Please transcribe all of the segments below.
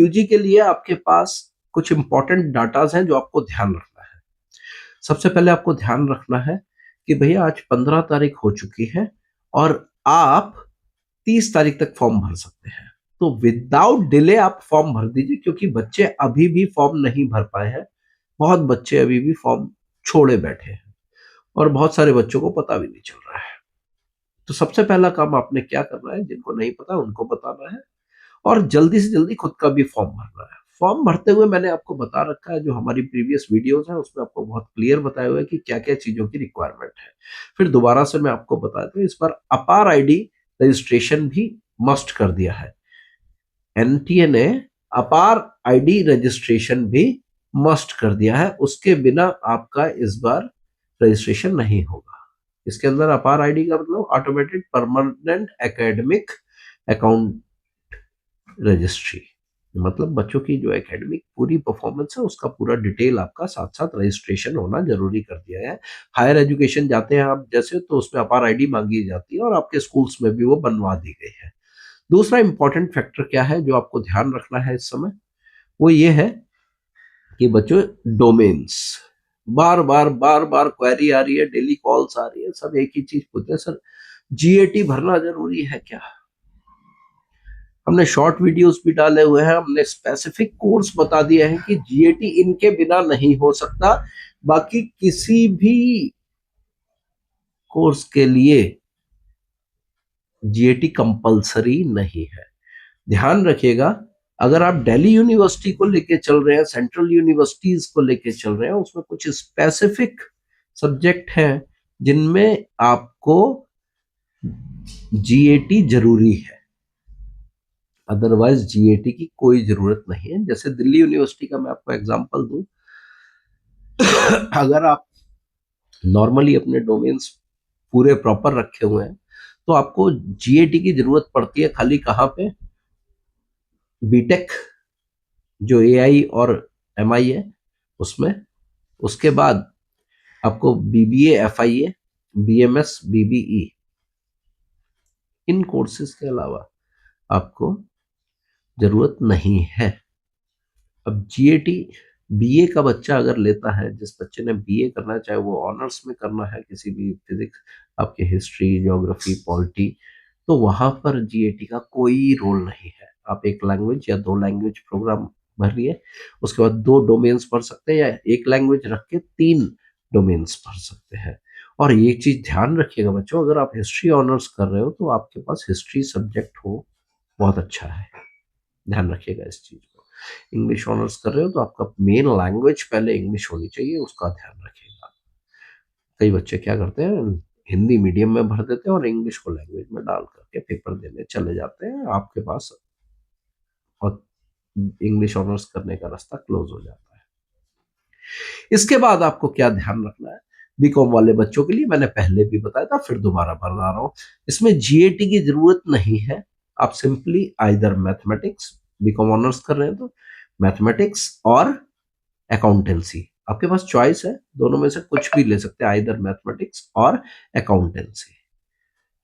UG के लिए आपके पास कुछ इंपॉर्टेंट डाटाज हैं जो आपको ध्यान रखना है। सबसे पहले आपको ध्यान रखना है कि भैया आज 15 तारीख हो चुकी है और आप 30 तारीख तक फॉर्म भर सकते हैं। तो विदाउट डिले आप फॉर्म भर दीजिए, क्योंकि बच्चे अभी भी फॉर्म नहीं भर पाए हैं। बहुत बच्चे अभी भी फॉर्म छोड़े बैठे हैं और बहुत सारे बच्चों को पता भी नहीं चल रहा है। तो सबसे पहला काम आपने क्या करना है, जिनको नहीं पता उनको बताना है और जल्दी से जल्दी खुद का भी फॉर्म भरना है। फॉर्म भरते हुए मैंने आपको बता रखा है, जो हमारी प्रीवियस वीडियोस हैं उसमें आपको बहुत क्लियर बताया हुआ है कि क्या क्या चीजों की रिक्वायरमेंट है। फिर दोबारा से मैं आपको बता दूं, इस बार अपार आईडी रजिस्ट्रेशन भी मस्ट कर दिया है। एनटीए ने अपार आईडी रजिस्ट्रेशन भी मस्ट कर दिया है, उसके बिना आपका इस बार रजिस्ट्रेशन नहीं होगा। इसके अंदर अपार आईडी का मतलब automated permanent academic account registry, मतलब बच्चों की जो एकेडमिक पूरी परफॉर्मेंस है उसका पूरा डिटेल आपका साथ साथ रजिस्ट्रेशन होना जरूरी कर दिया है। हायर एजुकेशन जाते हैं आप जैसे, तो उसमें अपार आईडी मांगी जाती है और आपके स्कूल्स में भी वो बनवा दी गई है। दूसरा इंपॉर्टेंट फैक्टर क्या है जो आपको ध्यान रखना है इस समय, वो ये है कि बच्चों डोमेन्स, बार बार क्वेरी आ रही है, डेली कॉल्स आ रही है, सब एक ही चीज पूछते हैं, सर जीएटी भरना जरूरी है क्या। हमने शॉर्ट वीडियोस भी डाले हुए हैं, हमने स्पेसिफिक कोर्स बता दिया है कि जीएटी इनके बिना नहीं हो सकता। बाकी किसी भी कोर्स के लिए जीएटी कंपलसरी नहीं है। ध्यान रखिएगा, अगर आप दिल्ली यूनिवर्सिटी को लेके चल रहे हैं, सेंट्रल यूनिवर्सिटीज को लेके चल रहे हैं, उसमें कुछ स्पेसिफिक सब्जेक्ट हैं जिनमें आपको जीएटी जरूरी है, अदरवाइज जीएटी की कोई जरूरत नहीं है। जैसे दिल्ली यूनिवर्सिटी का मैं आपको एग्जांपल दूं, अगर आप नॉर्मली अपने डोमेन्स पूरे प्रॉपर रखे हुए हैं तो आपको जीएटी की जरूरत पड़ती है खाली कहाँ पे, बीटेक जो एआई और एमआई है उसमें, उसके बाद आपको बीबीए एफआईए बीएमएस बीबीई, इन कोर्सेज के अलावा आपको जरूरत नहीं है। अब जीएटी बीए का बच्चा अगर लेता है, जिस बच्चे ने बीए करना है, चाहे वो ऑनर्स में करना है किसी भी फिजिक्स, आपके हिस्ट्री ज्योग्राफी पॉलिटी, तो वहां पर जीएटी का कोई रोल नहीं है। आप एक लैंग्वेज या दो लैंग्वेज प्रोग्राम भर लिए, उसके बाद दो डोमेन्स पढ़ सकते हैं, या एक लैंग्वेज रख के 3 डोमेन्स पढ़ सकते हैं। और एक चीज ध्यान रखिएगा बच्चों, अगर आप हिस्ट्री ऑनर्स कर रहे हो तो आपके पास हिस्ट्री सब्जेक्ट हो, बहुत अच्छा है, ध्यान रखिएगा इस चीज को। इंग्लिश ऑनर्स कर रहे हो तो आपका मेन लैंग्वेज पहले इंग्लिश होनी चाहिए, उसका ध्यान रखिएगा। कई बच्चे क्या करते हैं, हिंदी मीडियम में भर देते हैं और इंग्लिश को लैंग्वेज में डाल करके पेपर देने चले जाते हैं, आपके पास और इंग्लिश ऑनर्स करने का रास्ता क्लोज हो जाता है। इसके बाद आपको क्या ध्यान रखना है, बीकॉम वाले बच्चों के लिए मैंने पहले भी बताया था, फिर दोबारा बता रहा हूं, इसमें जीएटी की जरूरत नहीं है। आप simply either mathematics, BCom honours कर रहे हैं तो मैथमेटिक्स और अकाउंटेंसी, आपके पास चॉइस है, दोनों में से कुछ भी ले सकते हैं, आइदर मैथमेटिक्स और अकाउंटेंसी।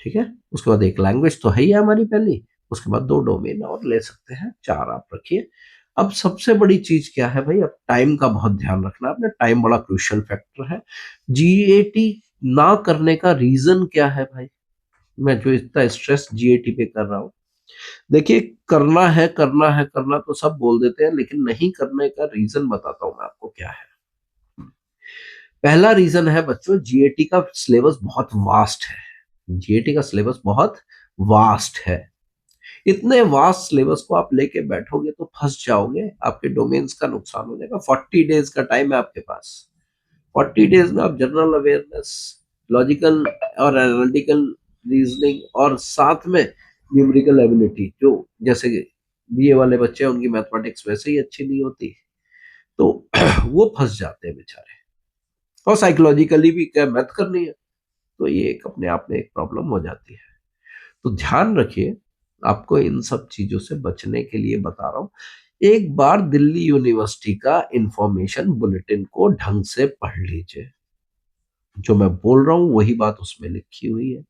ठीक है, उसके बाद एक लैंग्वेज तो है ही हमारी पहली, उसके बाद 2 डोमेन और ले सकते हैं, 4 आप रखिए। अब सबसे बड़ी चीज क्या है भाई, अब टाइम का बहुत ध्यान रखना है आपने, टाइम बड़ा क्रूशियल फैक्टर है। जीएटी ना करने का रीजन क्या है भाई, मैं जो इतना स्ट्रेस जीएटी पे कर रहा हूं, देखिए करना है करना है करना तो सब बोल देते हैं, लेकिन नहीं करने का रीजन बताता हूं मैं आपको क्या है। पहला रीजन है बच्चों, जीएटी का सिलेबस बहुत वास्ट है। जीएटी का सिलेबस बहुत वास्ट है, इतने वास्ट सिलेबस को आप लेके बैठोगे तो फंस जाओगे, आपके डोमेन्स का नुकसान हो जाएगा। 40 डेज का टाइम है आपके पास, 40 डेज में आप जनरल अवेयरनेस, लॉजिकल और एनालिटिकल रीजनिंग और साथ में न्यूमेरिकल एबिलिटी, जो जैसे बीए वाले बच्चे हैं उनकी मैथमेटिक्स वैसे ही अच्छी नहीं होती, तो वो फंस जाते हैं बेचारे, और साइकोलॉजिकली भी क्या मैथ करनी है, तो ये एक अपने आप में एक प्रॉब्लम हो जाती है। तो ध्यान रखिए, आपको इन सब चीजों से बचने के लिए बता रहा हूं, एक बार दिल्ली यूनिवर्सिटी का इंफॉर्मेशन बुलेटिन को ढंग से पढ़ लीजिए, जो मैं बोल रहा हूं वही बात उसमें लिखी हुई है।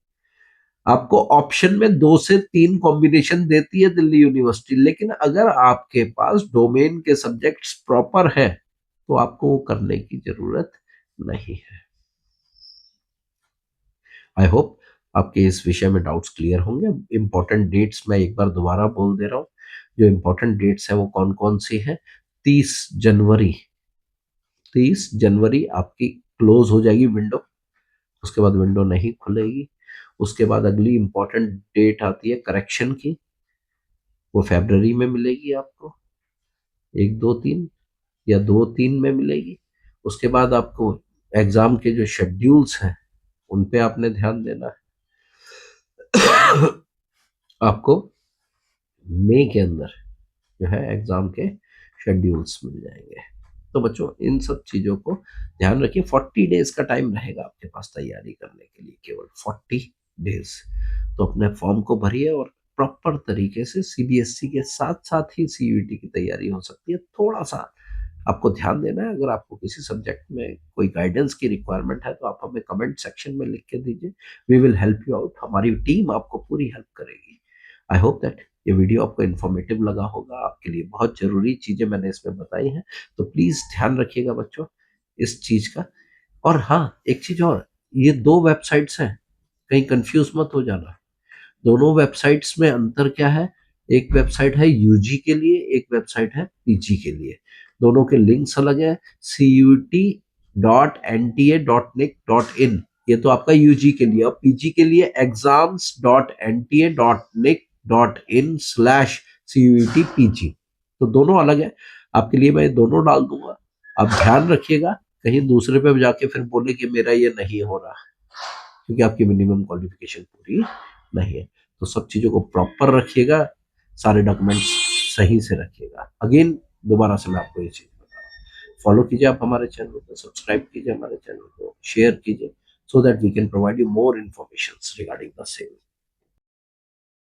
आपको ऑप्शन में 2 से 3 कॉम्बिनेशन देती है दिल्ली यूनिवर्सिटी, लेकिन अगर आपके पास डोमेन के सब्जेक्ट्स प्रॉपर है तो आपको वो करने की जरूरत नहीं है। आई होप आपके इस विषय में डाउट्स क्लियर होंगे। इंपॉर्टेंट डेट्स मैं एक बार दोबारा बोल दे रहा हूँ। जो इंपॉर्टेंट डेट्स है वो कौन कौन सी है? 30 जनवरी, 30 जनवरी आपकी क्लोज हो जाएगी विंडो, उसके बाद विंडो नहीं खुलेगी। उसके बाद अगली इंपॉर्टेंट डेट आती है करेक्शन की, वो फेब्रवरी में मिलेगी आपको, 1 2 3 या 2 3 में मिलेगी। उसके बाद आपको एग्जाम के जो शेड्यूल्स हैं उन पे आपने ध्यान देना है। आपको मई के अंदर जो है एग्जाम के शेड्यूल्स मिल जाएंगे। तो बच्चों इन सब चीजों को ध्यान रखिए। 40 डेज का टाइम रहेगा आपके पास तैयारी करने के लिए, केवल 40 डेज। तो अपने फॉर्म को भरिए और प्रॉपर तरीके से सीबीएसई के साथ साथ ही सीयूईटी की तैयारी हो सकती है। थोड़ा सा आपको ध्यान देना है। अगर आपको किसी सब्जेक्ट में कोई गाइडेंस की रिक्वायरमेंट है तो आप हमें कमेंट सेक्शन में लिख के दीजिए। We will help you out, हमारी टीम आपको पूरी हेल्प करेगी। आई होप दैट ये वीडियो आपको इन्फॉर्मेटिव लगा होगा, आपके लिए बहुत जरूरी चीजें मैंने इसमें बताई हैं। तो प्लीज ध्यान रखिएगा बच्चों इस चीज का। और हाँ, एक चीज और, ये 2 वेबसाइट्स हैं, कहीं कंफ्यूज मत हो जाना। दोनों वेबसाइट्स में अंतर क्या है? एक वेबसाइट है यूजी के लिए, एक वेबसाइट है पीजी के लिए। दोनों के लिंक्स अलग है। CUT.NTA.nic.in, ये तो आपका यूजी के लिए, और पीजी के लिए exams.nta.nic.in/CUET-PG। तो दोनों अलग है। आपके लिए मैं दोनों डाल दूंगा, आप ध्यान रखिएगा कहीं दूसरे पे जाके फिर बोले कि मेरा ये नहीं हो रहा, क्योंकि आपकी मिनिमम क्वालिफिकेशन पूरी नहीं है। तो सब चीजों को प्रॉपर रखिएगा, सारे डॉक्यूमेंट्स सही से रखिएगा। अगेन दोबारा से मैं आपको ये चीज बता रहा हूँ, फॉलो कीजिए आप हमारे चैनल को, सब्सक्राइब कीजिए हमारे चैनल को, शेयर कीजिए, so that we can provide you more information regarding the same.